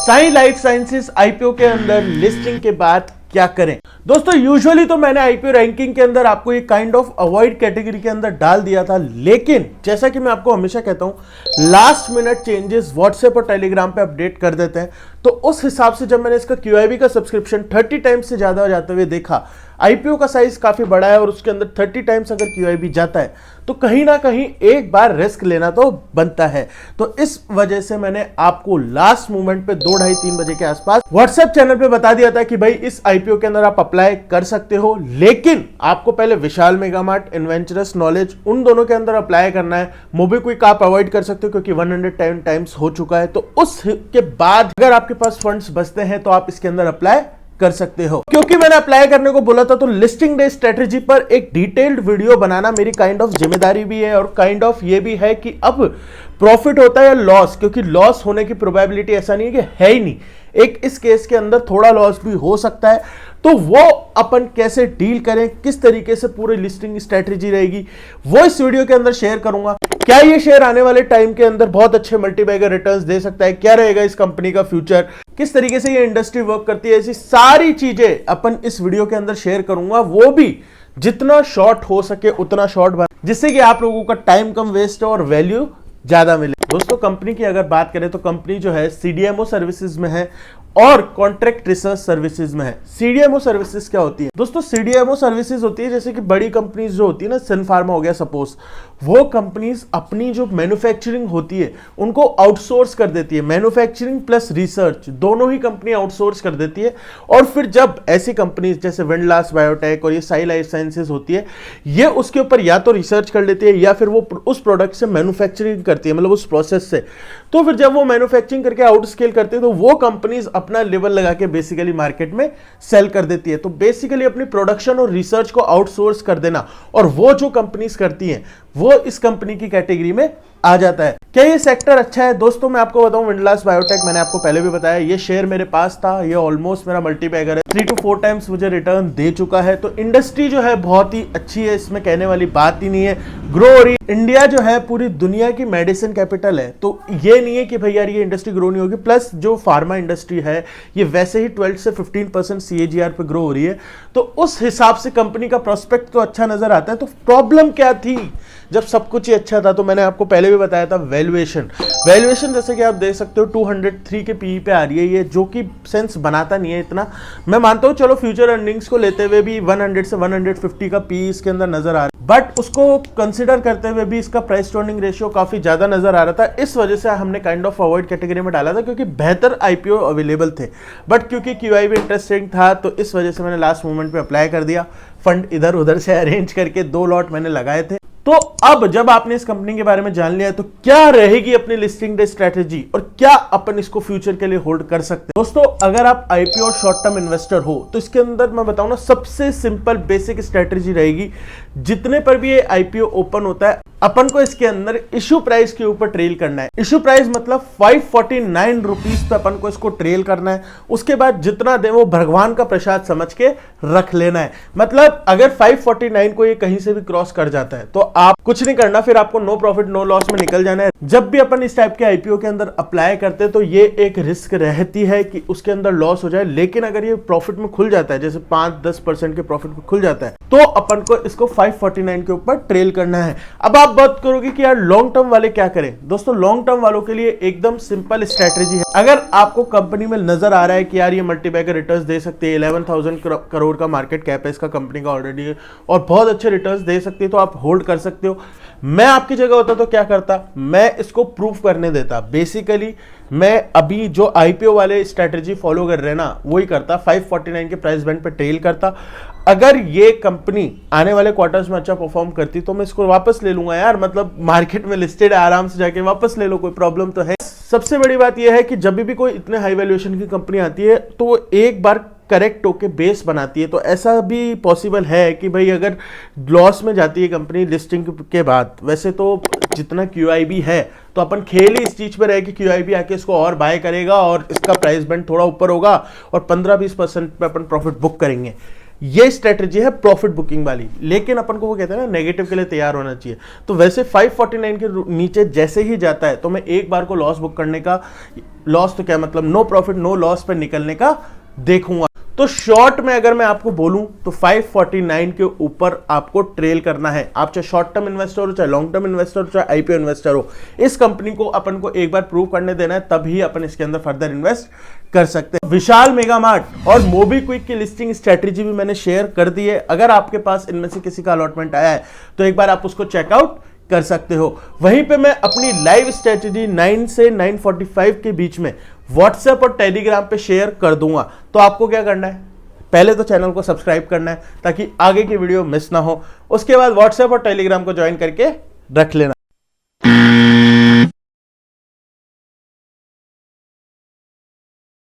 Sai life sciences IPO के अंदर listing के बाद क्या करें। दोस्तों यूजुअली तो मैंने आईपीओ रैंकिंग के अंदर आपको ये काइंड ऑफ अवॉइड कैटेगरी के अंदर डाल दिया था, लेकिन जैसा कि मैं आपको हमेशा कहता हूं लास्ट मिनट चेंजेस व्हाट्सएप और टेलीग्राम पे अपडेट कर देते हैं। तो उस हिसाब से जब मैंने इसका क्यूआईबी का सब्सक्रिप्शन 30 टाइम्स से ज्यादा जाते हुए देखा, आईपीओ का साइज काफी बड़ा है और उसके अंदर 30 टाइम्स अगर क्यूआईबी जाता है तो कहीं ना कहीं एक बार रिस्क लेना तो बनता है। तो इस वजह से मैंने आपको लास्ट मोमेंट पे 2, ढाई, 3 बजे के आसपास व्हाट्सएप चैनल पे बता दिया था कि भाई इस आईपीओ के अंदर आप अप्लाई कर सकते हो, लेकिन आपको पहले विशाल मेगामार्ट, इन्वेंचरस नॉलेज, उन दोनों के अंदर अप्लाई करना है। मोबीक्विक आप अवॉइड कर सकते हो क्योंकि 110 टाइम्स हो चुका है। तो उसके बाद अगर आपके पास फंड्स बचते हैं तो आप इसके अंदर अप्लाई कर सकते हो। क्योंकि मैंने अप्लाई करने को बोला था तो लिस्टिंग डे स्ट्रेटजी पर एक डिटेल्ड वीडियो बनाना मेरी काइंड ऑफ जिम्मेदारी भी है और काइंड ऑफ ये भी है कि अब प्रॉफिट होता है या लॉस, क्योंकि लॉस होने की प्रोबेबिलिटी ऐसा नहीं है कि है ही नहीं, एक इस केस के अंदर थोड़ा लॉस भी हो सकता है। तो वो अपन कैसे डील करें, किस तरीके से पूरी लिस्टिंग स्ट्रेटजी रहेगी, वो इस वीडियो के अंदर शेयर करूंगा। क्या ये शेयर आने वाले टाइम के अंदर बहुत अच्छे मल्टीबैगर रिटर्न्स दे सकता है, क्या रहेगा इस कंपनी का फ्यूचर, किस तरीके से ये इंडस्ट्री वर्क करती है, ऐसी सारी चीजें अपन इस वीडियो के अंदर शेयर करूंगा। वो भी जितना शॉर्ट हो सके उतना शॉर्ट, जिससे कि आप लोगों का टाइम कम वेस्ट हो और वैल्यू ज्यादा मिले। दोस्तों कंपनी की अगर बात करें तो कंपनी जो है सीडीएमओ सर्विसेज में है और कॉन्ट्रैक्ट रिसर्च सर्विसेज में है। सीडीएमओ सर्विसेज क्या होती है दोस्तों? सीडीएमओ सर्विसेज होती है जैसे कि बड़ी कंपनीज जो होती है ना, सन फार्मा हो गया सपोज, वो कंपनीज अपनी जो मैन्युफैक्चरिंग होती है उनको आउटसोर्स कर देती है। मैन्युफैक्चरिंग प्लस रिसर्च दोनों ही कंपनी आउटसोर्स कर देती है। और फिर जब ऐसी कंपनीज जैसे विंडलास बायोटेक और ये साई लाइफ साइंसेज होती है, ये उसके ऊपर या तो रिसर्च कर लेती है या फिर वो उस प्रोडक्ट से मैन्युफैक्चरिंग करती है, मतलब उस प्रोसेस से। तो फिर जब वो मैन्युफैक्चरिंग करके आउट स्केल करते हैं तो वो कंपनीज अपना लेवल लगा के बेसिकली मार्केट में सेल कर देती है। तो बेसिकली अपनी प्रोडक्शन और रिसर्च को आउटसोर्स कर देना, और वो जो कंपनीज करती हैं वो इस कंपनी की कैटेगरी में आ जाता है। क्या ये सेक्टर अच्छा है? दोस्तों मैं आपको बताऊं, विंडलास बायोटेक मैंने आपको पहले भी बताया, ये शेयर मेरे पास था, ये ऑलमोस्ट मेरा मल्टीबैगर है, 3 to 4 टाइम्स मुझे रिटर्न दे चुका है। तो इंडस्ट्री जो है बहुत ही अच्छी है, इसमें कहने वाली बात ही नहीं है, ग्रो हो रही है। इंडिया जो है पूरी दुनिया की मेडिसिन कैपिटल है, तो ये नहीं है कि भाई यार ये इंडस्ट्री ग्रो नहीं होगी। प्लस जो फार्मा इंडस्ट्री है ये वैसे ही 12 से 15% CAGR पे ग्रो हो रही है, तो उस हिसाब से कंपनी का प्रोस्पेक्ट तो अच्छा नजर आता है। तो प्रॉब्लम क्या थी जब सब कुछ ही अच्छा था? तो मैंने आपको पहले भी बताया था, वैल्यूएशन जैसे कि आप देख सकते हो 203 के पीई पे आ रही है ये, जो कि सेंस बनाता नहीं है इतना। मैं मानता हूं चलो फ्यूचर अर्निंग्स को लेते हुए भी 100 से 150 का पीई इसके अंदर नजर आ रहा है, बट उसको कंसिडर करते हुए भी इसका प्राइस टू अर्निंग रेशियो काफी ज्यादा नजर आ रहा था। इस वजह से हमने काइंड ऑफ अवॉइड कैटेगरी में डाला था क्योंकि बेहतर आईपीओ अवेलेबल थे, बट क्योंकि क्यूआईबी इंटरेस्टिंग था तो इस वजह से मैंने लास्ट मोमेंट पे अप्लाई कर दिया। फंड इधर उधर से अरेंज करके 2 लॉट मैंने लगाए थे। तो अब जब आपने इस कंपनी के बारे में जान लिया तो क्या रहेगी अपनी लिस्टिंग डे स्ट्रेटजी और क्या अपन इसको फ्यूचर के लिए होल्ड कर सकते हैं। दोस्तों अगर आप आईपीओ और शॉर्ट टर्म इन्वेस्टर हो तो इसके अंदर मैं बताऊं ना, सबसे सिंपल बेसिक स्ट्रेटजी रहेगी, जितने पर भी ये आईपीओ ओपन होता है अपन को इसके अंदर इश्यू प्राइस के ऊपर ट्रेल करना है। इश्यू प्राइस मतलब 549 रुपीज पे अपन को इसको ट्रेल करना है। उसके बाद जितना दे वो भगवान का प्रसाद समझ के रख लेना है। मतलब अगर 549 को ये कहीं से भी क्रॉस कर जाता है तो आप कुछ नहीं करना, फिर आपको नो प्रॉफिट नो लॉस में निकल जाना है। जब भी अपन इस टाइप के आईपीओ के अंदर अप्लाई करते हैं तो ये एक रिस्क रहती है कि उसके अंदर लॉस हो जाए, लेकिन अगर ये प्रॉफिट में खुल जाता है, जैसे 5-10% के प्रॉफिट में खुल जाता है, तो अपन को इसको 549 के ऊपर ट्रेल करना है। अब आप बात करोगे कि यार लॉन्ग टर्म वाले क्या करें? दोस्तों लॉन्ग टर्म वालों के लिए एकदम सिंपल स्ट्रेटजी है। अगर आपको कंपनी में नजर आ रहा है कि यार ये मल्टीबैगर रिटर्न्स दे सकते हैं, 11,000 करोड़ का मार्केट कैप है इसका कंपनी का ऑलरेडी, और बहुत अच्छे रिटर्न्स दे सकती है, तो आप होल्ड कर सकते हो। मैं आपकी जगह होता तो क्या करता? मैं इसको प्रूफ करने देता। बेसिकली मैं अभी जो आईपीओ वाले स्ट्रेटजी फॉलो कर रहे हैं ना वही करता, 549 के प्राइस बैंड पे ट्रेल करता। अगर ये कंपनी आने वाले क्वार्टर्स में अच्छा परफॉर्म करती तो मैं इसको वापस ले लूंगा यार, मतलब मार्केट में लिस्टेड है, आराम से जाके वापस ले लो, कोई प्रॉब्लम तो है। सबसे बड़ी बात यह है कि जब भी कोई इतने हाई वैल्यूएशन की कंपनी आती है तो वो एक बार करेक्ट होके बेस बनाती है। तो ऐसा भी पॉसिबल है कि भाई अगर लॉस में जाती है कंपनी लिस्टिंग के बाद, वैसे तो जितना क्यूआईबी है तो अपन खेल ही इस चीज पे रहे कि क्यूआईबी आके इसको और बाय करेगा और इसका प्राइस बैंड थोड़ा ऊपर होगा और 15-20% पे अपन प्रॉफिट बुक करेंगे। ये स्ट्रेटेजी है प्रॉफिट बुकिंग वाली, लेकिन अपन को वो कहते हैं ना नेगेटिव के लिए तैयार होना चाहिए। तो वैसे 549 के नीचे जैसे ही जाता है तो मैं एक बार को लॉस बुक करने का, लॉस तो क्या मतलब नो प्रॉफिट नो लॉस पे निकलने का देखूंगा। तो शॉर्ट में अगर मैं आपको बोलूं तो 549 के ऊपर आपको ट्रेल करना है। आप चाहे शॉर्ट टर्म इन्वेस्टर हो, चाहे लॉन्ग टर्म इन्वेस्टर हो, चाहे आईपीओ इन्वेस्टर हो, इस कंपनी को अपन को एक बार प्रूव करने देना है, तभी अपन इसके अंदर फर्दर इन्वेस्ट कर सकते हैं। विशाल मेगा मार्ट और मोबीक्विक की लिस्टिंग स्ट्रेटेजी भी मैंने शेयर कर दी है। अगर आपके पास इनमें से किसी का अलॉटमेंट आया है तो एक बार आप उसको चेकआउट कर सकते हो। वहीं पे मैं अपनी लाइव स्ट्रेटेजी 9 से 9:45 के बीच में व्हाट्सएप और टेलीग्राम पे शेयर कर दूंगा। तो आपको क्या करना है, पहले तो चैनल को सब्सक्राइब करना है ताकि आगे की वीडियो मिस ना हो। उसके बाद व्हाट्सएप और टेलीग्राम को ज्वाइन करके रख लेना।